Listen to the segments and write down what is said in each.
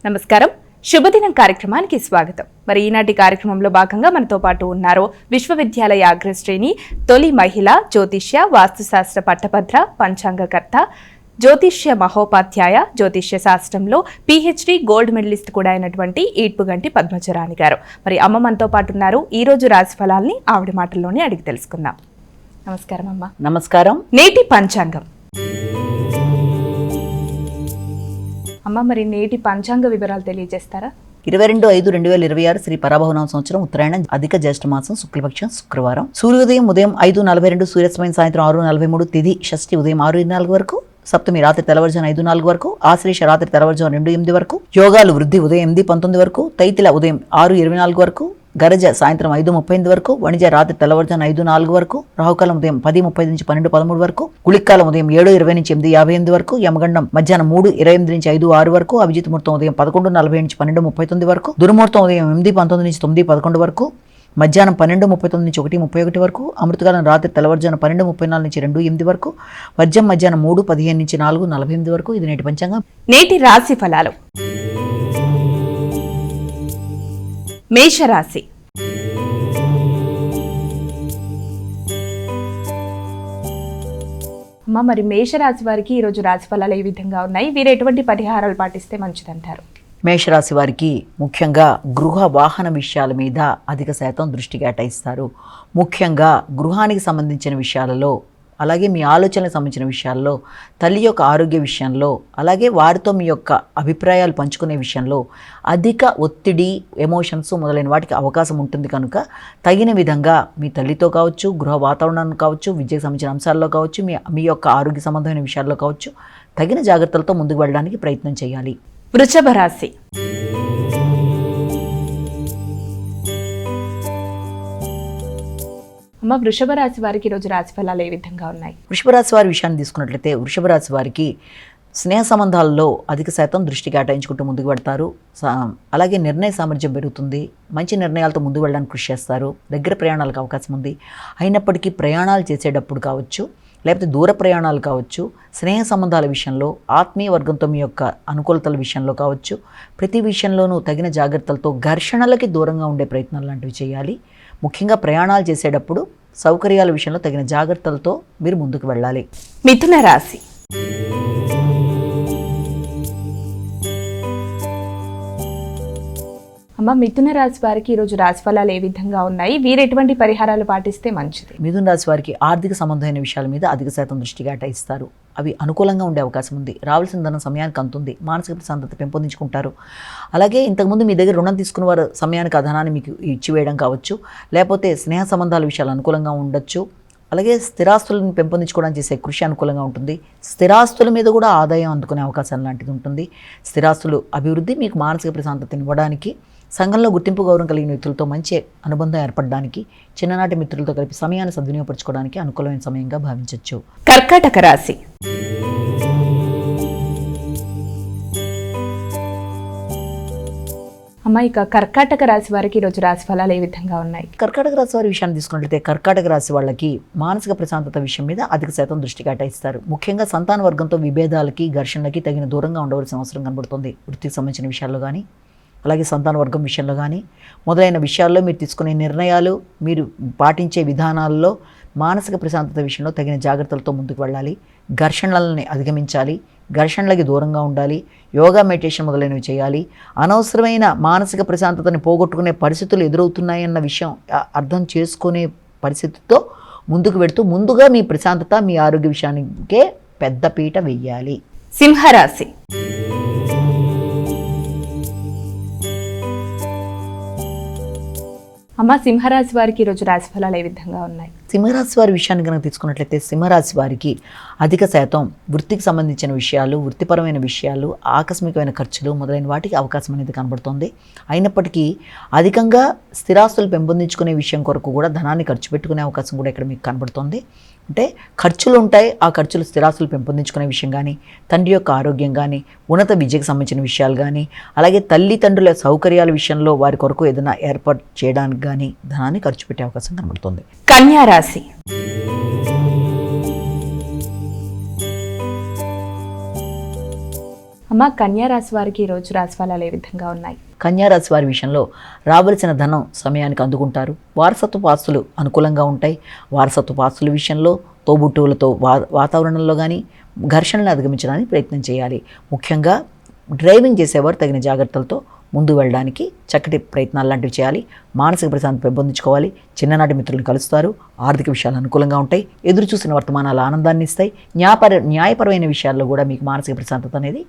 నమస్కారం. శుభదినం కార్యక్రమానికి స్వాగతం. మరి ఈనాటి కార్యక్రమంలో భాగంగా మనతో పాటు ఉన్నారు విశ్వవిద్యాలయ అగ్రశ్రేణి తొలి మహిళ జ్యోతిష్య వాస్తుశాస్త్ర పట్టభద్ర పంచాంగకర్త జ్యోతిష్య మహోపాధ్యాయ జ్యోతిష్య శాస్త్రంలో PhD గోల్డ్ మెడలిస్ట్ కూడా అయినటువంటి ఈడ్పుగంటి పద్మజరాణి గారు. మరి అమ్మ మనతో పాటు ఉన్నారు. ఈ రోజు రాశి ఫలాల్ని ఆవిడ మాటల్లోనే అడిగి తెలుసుకుందాం. నమస్కారం అమ్మ. నమస్కారం. నేటి పంచాంగం అమ్మ, మరి నేటి పంచాంగ వివరాలు తెలియజేస్తారా? 22/5/2026 శ్రీ పరాభవనామ సంవత్సరం ఉత్తరాయణ అధిక జ్యేష్ఠ మాసం శుక్లపక్షం శుక్రవారం. సూర్యోదయం ఉదయం 5:42, సూర్యాస్తమయం సాయంత్రం 6:43, తిథి షష్ఠి ఉదయం 6:24 వరకు, సప్తమి రాత్రి తెల్లవారుజామున 5:04 వరకు, ఆశ్లేష రాత్రి తెల్లవారుజామున 2:08 వరకు, యోగాలు వృద్ధి ఉదయం 8:19 వరకు, తైతిల ఉదయం 6:24 వరకు, గరజ సాయంత్రం 5:38 వరకు, వణిజ రాత్రి తెల్లవారుజామున 5:04 వరకు, రాహుకాలం ఉదయం 10:30 నుంచి 12:13 వరకు, గుళికాలం ఉదయం 7:20 నుంచి 8:58 వరకు, యమగండం మధ్యాహ్నం 3:28 నుంచి 5:06 వరకు, అభిజిత్ ముహూర్తం ఉదయం 11:40 నుంచి 12:39 వరకు, దుర్ముహూర్తం ఉదయం 8:19 నుంచి 9:11 వరకు, మధ్యాహ్నం 12:39 నుంచి 1:31 వరకు, అమృతకాలం రాత్రి తెల్లవారుజామున 12:34 నుంచి 2:08 వరకు, వర్జం మధ్యాహ్నం 3:15 నుంచి 4:48 వరకు. ఇది నేటి పంచాంగం. నేటి రాశి ఫలాలు. మేషరాశి. అమ్మ, మరి మేషరాశి వారికి ఈరోజు రాశి ఫలాలు ఏ విధంగా ఉన్నాయి? వీరు ఎటువంటి పరిహారాలు పాటిస్తే మంచిదంటారు? మేషరాశి వారికి ముఖ్యంగా గృహ వాహన విషయాల మీద అధిక శాతం దృష్టి కేటాయిస్తారు. ముఖ్యంగా గృహానికి సంబంధించిన విషయాలలో, అలాగే మీ ఆలోచనలకు సంబంధించిన విషయాల్లో, తల్లి యొక్క ఆరోగ్య విషయంలో, అలాగే వారితో మీ యొక్క అభిప్రాయాలు పంచుకునే విషయంలో అధిక ఒత్తిడి, ఎమోషన్స్ మొదలైన వాటికి అవకాశం ఉంటుంది. కనుక తగిన విధంగా మీ తల్లితో కావచ్చు, గృహ వాతావరణం కావచ్చు, విద్యకు సంబంధించిన అంశాల్లో కావచ్చు, మీ యొక్క ఆరోగ్య సంబంధమైన విషయాల్లో కావచ్చు, తగిన జాగ్రత్తలతో ముందుకు వెళ్ళడానికి ప్రయత్నం చేయాలి. వృషభ రాశి. అమ్మ, వృషభ రాశి వారికి ఈరోజు రాశి ఫలాలు ఏ విధంగా ఉన్నాయి? వృషభ రాశి వారి విషయాన్ని తీసుకున్నట్లయితే, వృషభ రాశి వారికి స్నేహ సంబంధాల్లో అధిక శాతం దృష్టి కేటాయించుకుంటూ ముందుకు పెడతారు. అలాగే నిర్ణయ సామర్థ్యం పెరుగుతుంది. మంచి నిర్ణయాలతో ముందుకు వెళ్ళడానికి కృషి చేస్తారు. దగ్గర ప్రయాణాలకు అవకాశం ఉంది. అయినప్పటికీ ప్రయాణాలు చేసేటప్పుడు కావచ్చు, లేకపోతే దూర ప్రయాణాలు కావచ్చు, స్నేహ సంబంధాల విషయంలో, ఆత్మీయ వర్గంతో మీ యొక్క అనుకూలతల విషయంలో కావచ్చు, ప్రతి విషయంలోనూ తగిన జాగ్రత్తలతో ఘర్షణలకి దూరంగా ఉండే ప్రయత్నాలు లాంటివి చేయాలి. ముఖ్యంగా ప్రయాణాలు చేసేటప్పుడు సౌకర్యాల విషయంలో తగిన జాగ్రత్తలతో మీరు ముందుకు వెళ్ళాలి. మిథున రాశి. అమ్మ, మిథున రాశి వారికి ఈరోజు రాశి ఫలాలు ఏ విధంగా ఉన్నాయి? వీరు ఎటువంటి పరిహారాలు పాటిస్తే మంచిది? మిథున రాశి వారికి ఆర్థిక సంబంధమైన విషయాల మీద అధిక శాతం దృష్టి కేటాయిస్తారు. అవి అనుకూలంగా ఉండే అవకాశం ఉంది. రావాల్సిన ధనం సమయానికి అందుతుంది. మానసిక ప్రశాంతత పెంపొందించుకుంటారు. అలాగే ఇంతకుముందు మీ దగ్గర రుణం తీసుకున్న వారు సమయానికి ఆ ధనాన్ని మీకు ఇచ్చివేయడం కావచ్చు, లేకపోతే స్నేహ సంబంధాల విషయాలు అనుకూలంగా ఉండొచ్చు. అలాగే స్థిరాస్తులను పెంపొందించుకోవడానికి చేసే కృషి అనుకూలంగా ఉంటుంది. స్థిరాస్తుల మీద కూడా ఆదాయం అందుకునే అవకాశం లాంటిది ఉంటుంది. స్థిరాస్తులు అభివృద్ధి మీకు మానసిక ప్రశాంతతను ఇవ్వడానికి, సంఘంలో గుర్తింపు గౌరవం కలిగిన వ్యక్తులతో మంచి అనుబంధం ఏర్పడడానికి, చిన్ననాటి మిత్రులతో కలిపి సమయాన్ని సద్వినియోగపరచుకోవడానికి అనుకూలమైన సమయంగా భావించవచ్చు. కర్కాటక రాశి. అమ్మ, ఇక కర్కాటక రాశి వారికి ఈరోజు రాశి ఫలాలు ఏ విధంగా ఉన్నాయి? కర్కాటక రాశి వారి విషయాన్ని తీసుకున్నట్లయితే, కర్కాటక రాశి వాళ్ళకి మానసిక ప్రశాంతత విషయం మీద అధిక శాతం దృష్టి కేటాయిస్తారు. ముఖ్యంగా సంతాన వర్గంతో విభేదాలకి, ఘర్షణలకి తగిన దూరంగా ఉండవలసిన అవసరం కనబడుతుంది. వృత్తికి సంబంధించిన విషయాల్లో కానీ, అలాగే సంతాన వర్గం విషయంలో కానీ, మొదలైన విషయాల్లో మీరు తీసుకునే నిర్ణయాలు, మీరు పాటించే విధానాల్లో మానసిక ప్రశాంతత విషయంలో తగిన జాగ్రత్తలతో ముందుకు వెళ్ళాలి. ఘర్షణలని అధిగమించాలి. ఘర్షణలకి దూరంగా ఉండాలి. యోగా, మెడిటేషన్ మొదలైనవి చేయాలి. అనవసరమైన మానసిక ప్రశాంతతని పోగొట్టుకునే పరిస్థితులు ఎదురవుతున్నాయన్న విషయం అర్థం చేసుకునే పరిస్థితితో ముందుకు వెళుతూ ముందుగా మీ ప్రశాంతత, మీ ఆరోగ్య విషయానికే పెద్దపీట వెయ్యాలి. సింహరాశి. అమ్మ, సింహరాశి వారికి ఈరోజు రాశి ఫలాలు ఏ విధంగా ఉన్నాయి? సింహరాశి వారి విషయాన్ని కనుక తీసుకున్నట్లయితే, సింహరాశి వారికి అధిక శాతం వృత్తికి సంబంధించిన విషయాలు, వృత్తిపరమైన విషయాలు, ఆకస్మికమైన ఖర్చులు మొదలైన వాటికి అవకాశం అనేది కనబడుతుంది. అయినప్పటికీ అధికంగా స్థిరాస్తులు పెంపొందించుకునే విషయం కొరకు కూడా ధనాన్ని ఖర్చు పెట్టుకునే అవకాశం కూడా ఇక్కడ మీకు కనబడుతుంది. అంటే ఖర్చులు ఉంటాయి. ఆ ఖర్చులు స్థిరాస్తులు పెంపొందించుకునే విషయం కానీ, తండ్రి యొక్క ఆరోగ్యం కానీ, ఉన్నత విద్యకు సంబంధించిన విషయాలు కానీ, అలాగే తల్లిదండ్రుల సౌకర్యాల విషయంలో వారి కొరకు ఏదైనా ఏర్పాటు చేయడానికి కానీ ధనాన్ని ఖర్చు పెట్టే అవకాశం కనబడుతుంది. కన్యా రాశి. అమ్మ, కన్యా రాశి వారికి ఈ రోజు రాశి ఫలాలు ఏ విధంగా ఉన్నాయి? కన్యా రాశి వారి విషయంలో రావలసిన ధనం సమయానికి అందుకుంటారు. వారసత్వ ఆస్తులు అనుకూలంగా ఉంటాయి. వారసత్వ ఆస్తుల విషయంలో తోబుట్టువులతో వాతావరణంలో కానీ ఘర్షణలు అధిగమించడానికి ప్రయత్నం చేయాలి. ముఖ్యంగా డ్రైవింగ్ చేసేవారు తగిన జాగ్రత్తలతో ముందు వెళ్ళడానికి చక్కటి ప్రయత్నాలు లాంటివి చేయాలి. మానసిక ప్రశాంతత పెంపొందించుకోవాలి. చిన్ననాటి మిత్రులను కలుస్తారు. ఆర్థిక విషయాలు అనుకూలంగా ఉంటాయి. ఎదురు చూసిన వర్తమానాలు ఆనందాన్ని ఇస్తాయి. న్యాయపరమైన విషయాల్లో కూడా మీకు మానసిక ప్రశాంతత అనేది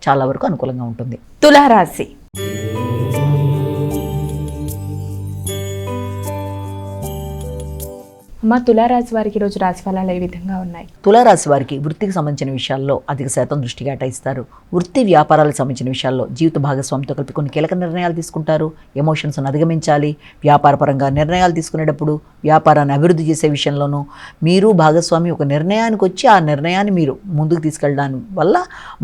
చాలా వరకు అనుకూలంగా ఉంటుంది. తులారాశి. అమ్మ, తులారాశి వారికి ఈరోజు రాశి ఫలాలు ఏ విధంగా ఉన్నాయి? తులారాశి వారికి వృత్తికి సంబంధించిన విషయాల్లో అధిక శాతం దృష్టి కేటాయిస్తారు. వృత్తి వ్యాపారాలకు సంబంధించిన విషయాల్లో జీవిత భాగస్వామితో కలిపి కొన్ని కీలక నిర్ణయాలు తీసుకుంటారు. ఎమోషన్స్ను అధిగమించాలి. వ్యాపారపరంగా నిర్ణయాలు తీసుకునేటప్పుడు వ్యాపారాన్ని అభివృద్ధి చేసే విషయంలోనూ మీరు భాగస్వామి ఒక నిర్ణయానికి వచ్చి ఆ నిర్ణయాన్ని మీరు ముందుకు తీసుకెళ్ళడానికి వల్ల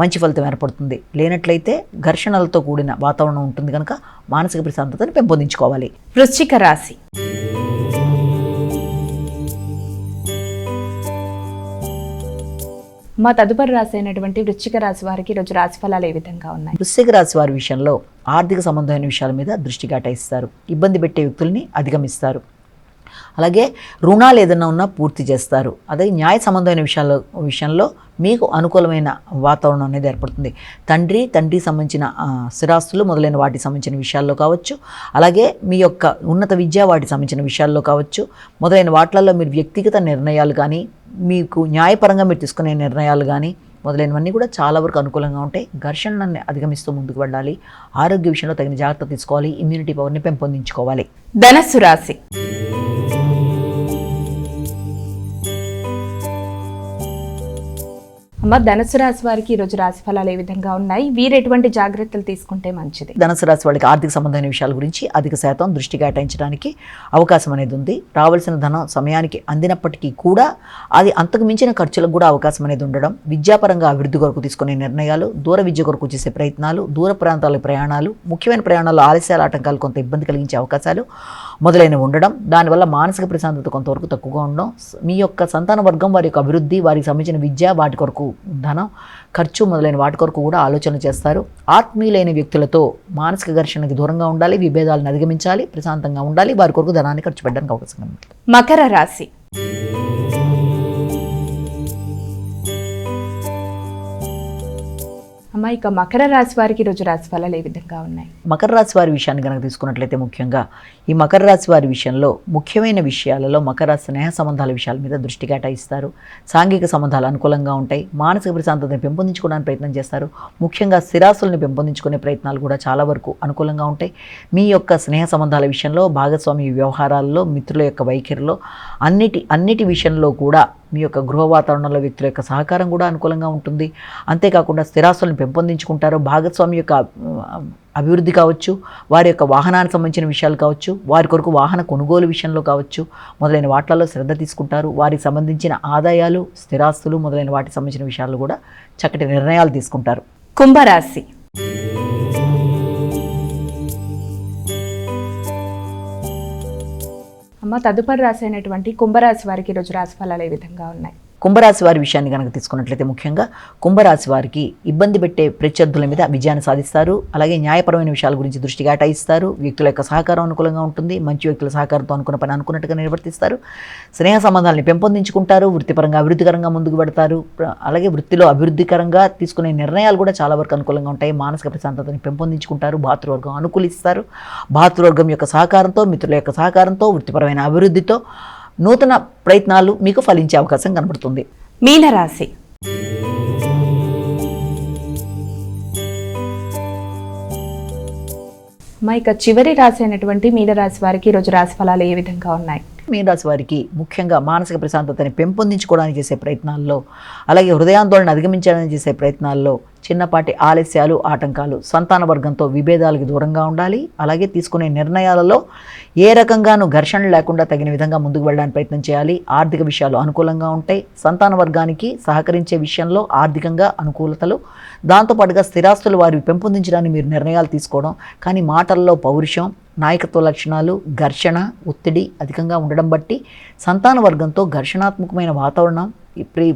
మంచి ఫలితం ఏర్పడుతుంది. లేనట్లయితే ఘర్షణలతో కూడిన వాతావరణం ఉంటుంది కనుక మానసిక ప్రశాంతతను పెంపొందించుకోవాలి. వృశ్చిక రాశి. మా తదుపరి రాశి అయినటువంటి వృశ్చిక రాశి వారికి ఈరోజు రాశి ఫలాలు ఏ విధంగా ఉన్నాయి? వృశ్చిక రాశి వారి విషయంలో ఆర్థిక సంబంధమైన విషయాల మీద దృష్టి కేటాయిస్తారు. ఇబ్బంది పెట్టే వ్యక్తుల్ని అధిగమిస్తారు. అలాగే రుణాలు ఏదైనా ఉన్నా పూర్తి చేస్తారు. అదే న్యాయ సంబంధమైన విషయంలో మీకు అనుకూలమైన వాతావరణం అనేది ఏర్పడుతుంది. తండ్రి సంబంధించిన స్థిరాస్తులు మొదలైన వాటికి సంబంధించిన విషయాల్లో కావచ్చు, అలాగే మీ యొక్క ఉన్నత విద్య వాటికి సంబంధించిన విషయాల్లో కావచ్చు, మొదలైన వాటిలలో మీరు వ్యక్తిగత నిర్ణయాలు కానీ మీకు న్యాయపరంగా మీరు తీసుకునే నిర్ణయాలు కానీ మొదలైనవన్నీ కూడా చాలా వరకు అనుకూలంగా ఉంటాయి. ఘర్షణని అధిగమిస్తూ ముందుకు వెళ్ళాలి. ఆరోగ్య విషయంలో తగిన జాగ్రత్త తీసుకోవాలి. ఇమ్యూనిటీ పవర్ని పెంపొందించుకోవాలి. ధనస్సు రాశి. అమ్మ, ధనుసు రాశి వారికి ఈరోజు రాశి ఫలాలు ఏ విధంగా ఉన్నాయి? వీరు ఎటువంటి జాగ్రత్తలు తీసుకుంటే మంచిది? ధనుసు రాశి వాళ్ళకి ఆర్థిక సంబంధమైన విషయాల గురించి అధిక శాతం దృష్టి కేటాయించడానికి అవకాశం అనేది ఉంది. రావాల్సిన ధనం సమయానికి అందినప్పటికీ కూడా అది అంతకు మించిన ఖర్చులకు కూడా అవకాశం అనేది ఉండడం, విద్యాపరంగా అభివృద్ధి కొరకు తీసుకునే నిర్ణయాలు, దూర విద్య కొరకు చేసే ప్రయత్నాలు, దూర ప్రాంతాల ప్రయాణాలు, ముఖ్యమైన ప్రయాణాల్లో ఆలస్యాల ఆటంకాలు కొంత ఇబ్బంది కలిగించే అవకాశాలు మొదలైనవి ఉండడం, దానివల్ల మానసిక ప్రశాంతత కొంతవరకు తక్కువగా ఉండడం, మీ యొక్క సంతాన వర్గం వారి యొక్క అభివృద్ధి, వారికి సంబంధించిన విద్య, వాటి కొరకు ధనం ఖర్చు మొదలైన వాటి కొరకు కూడా ఆలోచన చేస్తారు. ఆత్మీయులైన వ్యక్తులతో మానసిక ఘర్షణకి దూరంగా ఉండాలి. విభేదాలను అధిగమించాలి. ప్రశాంతంగా ఉండాలి. వారి కొరకు ధనాన్ని ఖర్చు పెట్టడానికి అవకాశం ఉంది. మకర రాశి. అమ్మ, ఇక మకర రాశి వారికి ఈరోజు రాశి ఫలాలు ఏ విధంగా ఉన్నాయి? మకర రాశి వారి విషయాన్ని కనుక తీసుకున్నట్లయితే ముఖ్యంగా ఈ మకర రాశి వారి విషయంలో ముఖ్యమైన విషయాలలో మకర స్నేహ సంబంధాల విషయాల మీద దృష్టి కేటాయిస్తారు. సాంఘిక సంబంధాలు అనుకూలంగా ఉంటాయి. మానసిక ప్రశాంతతను పెంపొందించుకోవడానికి ప్రయత్నం చేస్తారు. ముఖ్యంగా స్థిరాస్తులను పెంపొందించుకునే ప్రయత్నాలు కూడా చాలా వరకు అనుకూలంగా ఉంటాయి. మీ యొక్క స్నేహ సంబంధాల విషయంలో, భాగస్వామి వ్యవహారాల్లో, మిత్రుల యొక్క వైఖరిలో అన్నిటి విషయంలో కూడా మీ యొక్క గృహ వాతావరణంలో వ్యక్తుల యొక్క సహకారం కూడా అనుకూలంగా ఉంటుంది. అంతేకాకుండా స్థిరాస్తులను పెంపొందించుకుంటారు. భాగస్వామి యొక్క అభివృద్ధి కావచ్చు, వారి యొక్క వాహనానికి సంబంధించిన విషయాలు కావచ్చు, వారి కొరకు వాహన కొనుగోలు విషయంలో కావచ్చు, మొదలైన వాటిలలో శ్రద్ధ తీసుకుంటారు. వారికి సంబంధించిన ఆదాయాలు, స్థిరాస్తులు మొదలైన వాటికి సంబంధించిన విషయాలు కూడా చక్కటి నిర్ణయాలు తీసుకుంటారు. కుంభరాశి. అమ్మ, తదుపరి రాశి అయినటువంటి కుంభరాశి వారికి ఈరోజు రాశి ఫలాలు ఏ విధంగా ఉన్నాయి? కుంభరాశి వారి విషయాన్ని కనుక తీసుకున్నట్లయితే ముఖ్యంగా కుంభరాశి వారికి ఇబ్బంది పెట్టే ప్రత్యర్థుల మీద విజయాన్ని సాధిస్తారు. అలాగే న్యాయపరమైన విషయాల గురించి దృష్టి కేటాయిస్తారు. వ్యక్తుల యొక్క సహకారం అనుకూలంగా ఉంటుంది. మంచి వ్యక్తుల సహకారంతో అనుకున్న పని అనుకున్నట్టుగా నిర్వర్తిస్తారు. స్నేహ సంబంధాలను పెంపొందించుకుంటారు. వృత్తిపరంగా అభివృద్ధికరంగా ముందుకు పెడతారు. అలాగే వృత్తిలో అభివృద్ధికరంగా తీసుకునే నిర్ణయాలు కూడా చాలా వరకు అనుకూలంగా ఉంటాయి. మానసిక ప్రశాంతతని పెంపొందించుకుంటారు. భాతృవర్గం అనుకూలిస్తారు. భాతృవర్గం యొక్క సహకారంతో, మిత్రుల యొక్క సహకారంతో, వృత్తిపరమైన అభివృద్ధితో నూతన ప్రయత్నాలు మీకు ఫలించే అవకాశం కనబడుతుంది. మీనరాశి. ఇక చివరి రాశి అయినటువంటి మీనరాశి వారికి ఈరోజు రాశి ఫలాలు ఏ విధంగా ఉన్నాయి? మీనరాశి వారికి ముఖ్యంగా మానసిక ప్రశాంతతని పెంపొందించుకోవడానికి చేసే ప్రయత్నాల్లో, అలాగే హృదయాందోళన అధిగమించడానికి చేసే ప్రయత్నాల్లో చిన్నపాటి ఆలస్యాలు, ఆటంకాలు, సంతాన వర్గంతో విభేదాలకు దూరంగా ఉండాలి. అలాగే తీసుకునే నిర్ణయాలలో ఏ రకంగానూ ఘర్షణ లేకుండా తగిన విధంగా ముందుకు వెళ్ళడానికి ప్రయత్నం చేయాలి. ఆర్థిక విషయాలు అనుకూలంగా ఉంటాయి. సంతాన వర్గానికి సహకరించే విషయంలో ఆర్థికంగా అనుకూలతలు, దాంతోపాటుగా స్థిరాస్తులు వారివి పెంపొందించడానికి మీరు నిర్ణయాలు తీసుకోవడం, కానీ మాటల్లో పౌరుషం, నాయకత్వ లక్షణాలు, ఘర్షణ, ఒత్తిడి అధికంగా ఉండడం బట్టి సంతాన వర్గంతో ఘర్షణాత్మకమైన వాతావరణం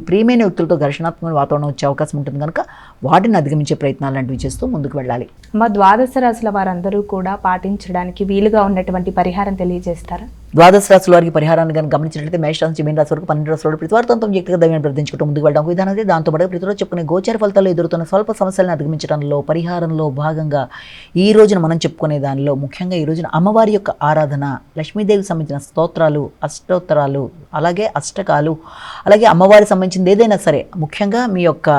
ప్రియమైన వ్యక్తులతో ఘర్షణాత్మక వాతావరణం వచ్చే అవకాశం ఉంటుంది కనుక వాటిని అధిగమించే ప్రయత్నాలు లాంటివి చేస్తూ ముందుకు వెళ్ళాలి. మా ద్వాదశ రాశుల వారందరూ కూడా పాటించడానికి వీలుగా ఉన్నటువంటి పరిహారం తెలియజేస్తారా? ద్వాదశ రాశుల వారికి పరిహారాన్ని కనుక గమనించినట్లయితే మేష రాశి మీన రాశి వరకు 12 రాశుల ప్రతి వారు తమ వ్యక్తిగత దైవాన్ని ప్రార్థించుకుంటూ ముందుకు వెళ్ళడం విధానం అయితే దాంతోపాటు ప్రతిరోజు చెప్పుకునే గోచార ఫలితాల్లో ఎదురుతున్న స్వల్ప సమస్యలను అధిగమించడంలో పరిహారంలో భాగంగా ఈ రోజున మనం చెప్పుకునే దానిలో ముఖ్యంగా ఈ రోజున అమ్మవారి యొక్క ఆరాధన, లక్ష్మీదేవికి సంబంధించిన స్తోత్రాలు, అష్టోత్తరాలు, అలాగే అష్టకాలు, అలాగే అమ్మవారికి సంబంధించింది ఏదైనా సరే, ముఖ్యంగా మీ యొక్క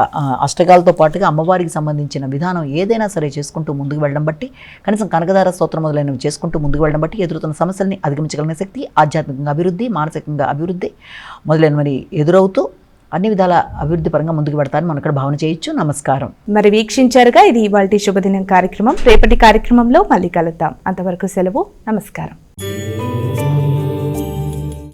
అష్టకాలతో పాటుగా అమ్మవారికి సంబంధించిన విధానం ఏదైనా సరే చేసుకుంటూ ముందుకు వెళ్ళడం బట్టి, కనీసం కనకదార స్తోత్రం మొదలైనవి చేసుకుంటూ ముందుకు వెళ్ళడం బట్టి ఎదురుతున్న సమస్యల్ని అధిగమించగలిగిన శక్తి, ఆధ్యాత్మికంగా అభివృద్ధి, మానసికంగా అభివృద్ధి మొదలైనవి ఎదురవుతూ అన్ని విధాల అభివృద్ధి పరంగా ముందుకు పెడతారని మనం ఇక్కడ భావన చేయొచ్చు. నమస్కారం. మరి వీక్షించారుగా, ఇది ఇవాల్టి శుభదినం కార్యక్రమం. రేపటి కార్యక్రమంలో మళ్ళీ కలుద్దాం. అంతవరకు సెలవు. నమస్కారం.